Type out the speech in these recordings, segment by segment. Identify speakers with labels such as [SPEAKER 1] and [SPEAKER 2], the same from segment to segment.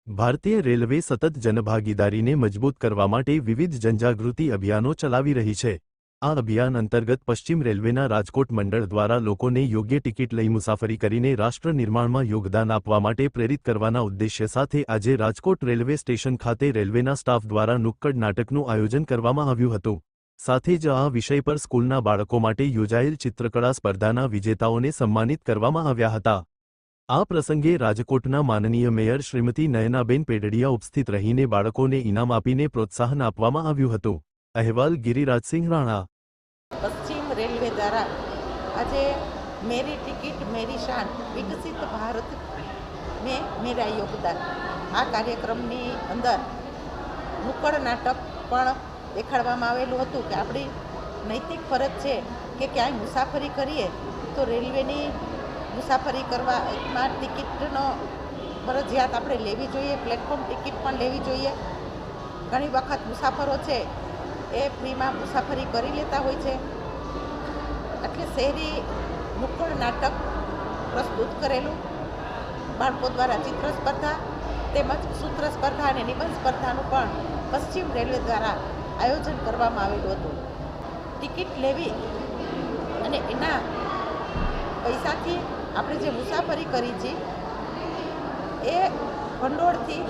[SPEAKER 1] ભારતીય રેલવે સતત જનભાગીદારીને મજબૂત કરવા માટે વિવિધ જનજાગૃતિ અભિયાનો ચલાવી રહી છે। આ અભિયાન અંતર્ગત પશ્ચિમ રેલવેના રાજકોટ મંડળ દ્વારા લોકોને યોગ્ય ટિકિટ લઈ મુસાફરી કરીને રાષ્ટ્ર નિર્માણમાં યોગદાન આપવા માટે પ્રેરિત કરવાના ઉદ્દેશ્ય સાથે આજે રાજકોટ રેલવે સ્ટેશન ખાતે રેલવેના સ્ટાફ દ્વારા નુક્કડ નાટકનું આયોજન કરવામાં આવ્યું હતું। સાથે જ આ વિષય પર સ્કૂલના બાળકો માટે યોજાયેલ ચિત્રકળા સ્પર્ધાના વિજેતાઓને સન્માનિત કરવામાં આવ્યા હતા। આ પ્રસંગે રાજકોટના માનનીય મેયર શ્રીમતી નયનાબેન પેડડિયા ઉપસ્થિત રહીને બાળકોને ઇનામ આપીને પ્રોત્સાહન આપવામાં આવ્યું હતું। અહેવાલ ગિરિરાજસિંહ રાણા।
[SPEAKER 2] પશ્ચિમ રેલવે દ્વારા આજે મેરી ટિકિટ મેરી શાન વિકસિત ભારત મેં મેરા યોગદાન આ કાર્યક્રમની અંદર નુક્કડ નાટક પણ દેખાડવામાં આવેલું હતું કે આપણી નૈતિક ફરજ છે કે ક્યાંય મુસાફરી કરીએ તો રેલવેની મુસાફરી કરવામાં ટિકિટનો ફરજિયાત આપણે લેવી જોઈએ, પ્લેટફોર્મ ટિકિટ પણ લેવી જોઈએ। ઘણી વખત મુસાફરો છે એ ફ્રીમાં મુસાફરી કરી લેતા હોય છે। એટલે શહેરી નુક્કડ નાટક પ્રસ્તુત કરેલું બાળકો દ્વારા ચિત્ર સ્પર્ધા તેમજ સૂત્ર સ્પર્ધા અને નિબંધ સ્પર્ધાનું પણ પશ્ચિમ રેલવે દ્વારા આયોજન કરવામાં આવેલું હતું। ટિકિટ લેવી અને એના પૈસાથી આપણે જે મુસાફરી કરી છે એ ભંડોળથી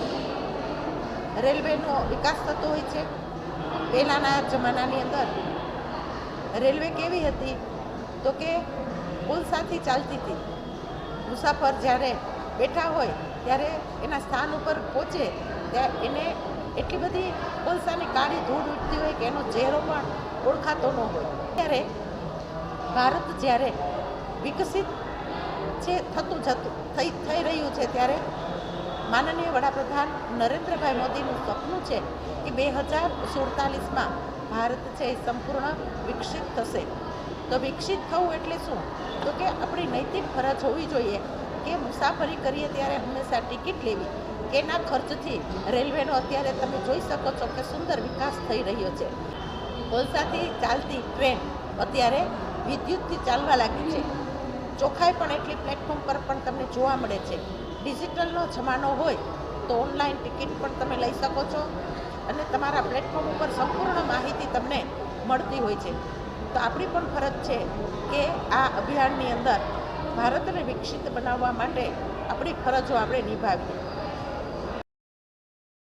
[SPEAKER 2] રેલવેનો વિકાસ થતો હોય છે। પહેલાંના જમાનાની અંદર રેલવે કેવી હતી તો કે કોલસાથી ચાલતી હતી। મુસાફર જ્યારે બેઠા હોય ત્યારે એના સ્થાન ઉપર પહોંચે ત્યારે એને એટલી બધી કોલસાની કાળી ધૂળ ઉડતી હોય કે એનો ચહેરો પણ ઓળખાતો ન હોય। ત્યારે ભારત જ્યારે વિકસિત છે થઈ રહ્યું છે ત્યારે માનનીય વડાપ્રધાન નરેન્દ્રભાઈ મોદીનું સપનું છે કે 2047માં ભારત છે એ સંપૂર્ણ વિકસિત થશે। તો વિકસિત થવું એટલે શું તો કે આપણી નૈતિક ફરજ હોવી જોઈએ કે મુસાફરી કરીએ ત્યારે હંમેશા ટિકિટ લેવી કે એના ખર્ચથી રેલવેનો અત્યારે તમે જોઈ શકો છો કે સુંદર વિકાસ થઈ રહ્યો છે। કોલસાથી ચાલતી ટ્રેન અત્યારે વિદ્યુતથી ચાલવા લાગી છે। ચોખ્ખાઈ પણ એટલી પ્લેટફોર્મ પર પણ તમને જોવા મળે છે। ડિજિટલનો જમાનો હોય તો ઓનલાઈન ટિકિટ પણ તમે લઈ શકો છો અને તમારા પ્લેટફોર્મ ઉપર સંપૂર્ણ માહિતી તમને મળતી હોય છે। તો આપણી પણ ફરજ છે કે આ અભિયાનની અંદર ભારતને વિકસિત બનાવવા માટે આપણી ફરજો આપણે નિભાવીએ।